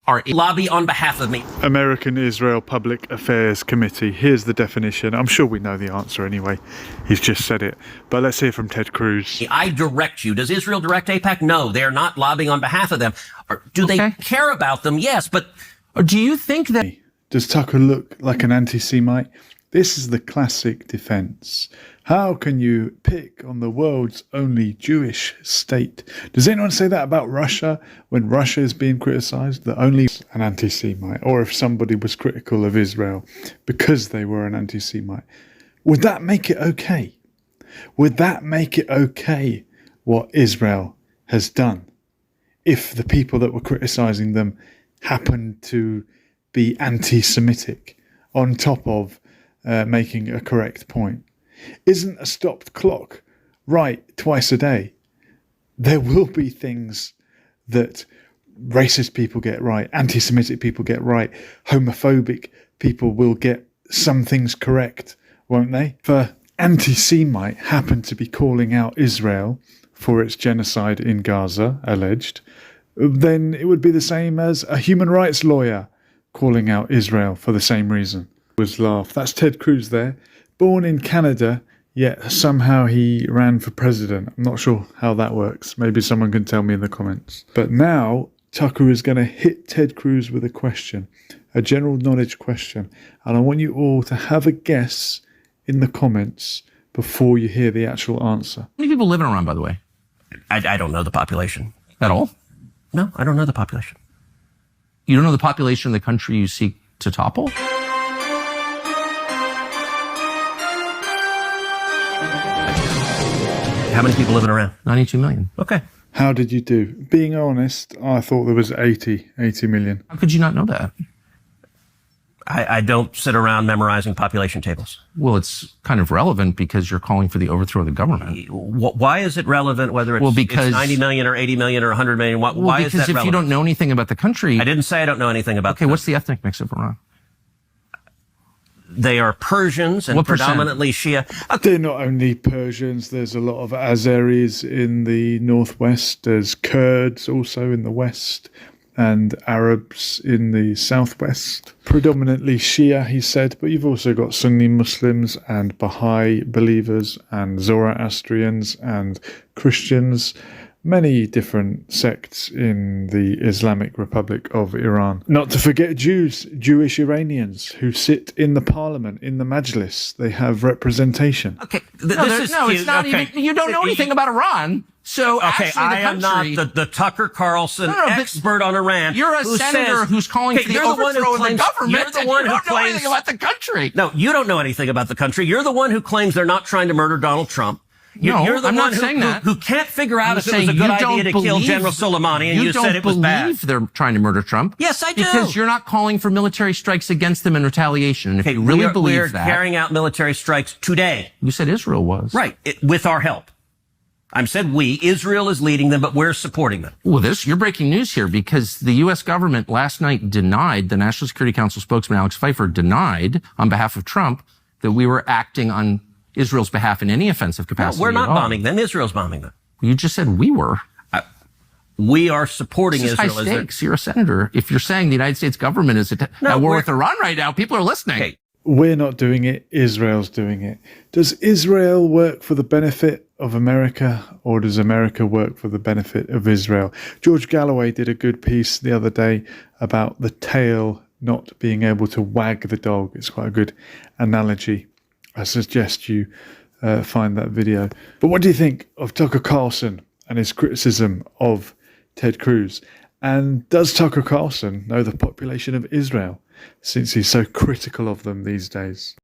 are lobby on behalf of me. American Israel Public Affairs Committee. Here's the definition. I'm sure we know the answer anyway. He's just said it. But let's hear from Ted Cruz. I direct you. Does Israel direct AIPAC? No, they're not lobbying on behalf of them. Or do they care about them? Yes, but do you think that... Does Tucker look like an anti-Semite? This is the classic defense. How can you pick on the world's only Jewish state? Does anyone say that about Russia when Russia is being criticized? That only an anti-Semite, or if somebody was critical of Israel because they were an anti-Semite, would that make it okay? Would that make it okay what Israel has done if the people that were criticizing them happened to be anti-Semitic on top of making a correct point? Isn't a stopped clock right twice a day? There will be things that racist people get right, anti-Semitic people get right, homophobic people will get some things correct, won't they? If anti-Semite happened to be calling out Israel for its genocide in Gaza, alleged, then it would be the same as a human rights lawyer calling out Israel for the same reason. Was laugh. That's Ted Cruz there. Born in Canada, yet somehow he ran for president. I'm not sure how that works. Maybe someone can tell me in the comments. But now Tucker is going to hit Ted Cruz with a question, a general knowledge question. And I want you all to have a guess in the comments before you hear the actual answer. How many people live in Iran, by the way? I don't know the population. At all? No, I don't know the population. You don't know the population of the country you seek to topple? How many people live in Iran? 92 million. Okay. How did you do? Being honest, I thought there was 80 million. How could you not know that? I don't sit around memorizing population tables. Well, it's kind of relevant because you're calling for the overthrow of the government. Why is it relevant whether it's 90 million or 80 million or 100 million? Why is that relevant? Because if you don't know anything about the country... I didn't say I don't know anything about Okay, what's the ethnic mix of Iran? They are Persians and predominantly Shia. They're not only Persians. There's a lot of Azeris in the northwest. There's Kurds also in the west and Arabs in the southwest. Predominantly Shia, he said, but you've also got Sunni Muslims and Baha'i believers and Zoroastrians and Christians. Many different sects in the Islamic Republic of Iran. Not to forget Jews, Jewish Iranians who sit in the parliament, in the Majlis. They have representation. Okay, it's not even. You don't know anything about Iran. So okay, actually, I am not the Tucker Carlson expert on Iran. You're a senator who's calling for the overthrow of the government. You're the one who claims anything about the country. No, you don't know anything about the country. You're the one who claims they're not trying to murder Donald Trump. You're the one who can't figure out if it was a good idea to kill General Soleimani, and you said it was bad. You don't believe they're trying to murder Trump? Yes, I do. Because you're not calling for military strikes against them in retaliation. And if you really believe that... We're carrying out military strikes today. You said Israel was. Right, with our help. I said we. Israel is leading them, but we're supporting them. Well, you're breaking news here because the U.S. government last night denied, the National Security Council spokesman Alex Pfeiffer denied on behalf of Trump that we were acting on Israel's behalf in any offensive capacity. No, we're not bombing them. Israel's bombing them. You just said we were. We are supporting Israel. High stakes. You're a senator. If you're saying the United States government is at war with Iran right now, people are listening. Okay. We're not doing it. Israel's doing it. Does Israel work for the benefit of America, or does America work for the benefit of Israel? George Galloway did a good piece the other day about the tail not being able to wag the dog. It's quite a good analogy. I suggest you find that video. But what do you think of Tucker Carlson and his criticism of Ted Cruz? And does Tucker Carlson know the population of Israel, since he's so critical of them these days?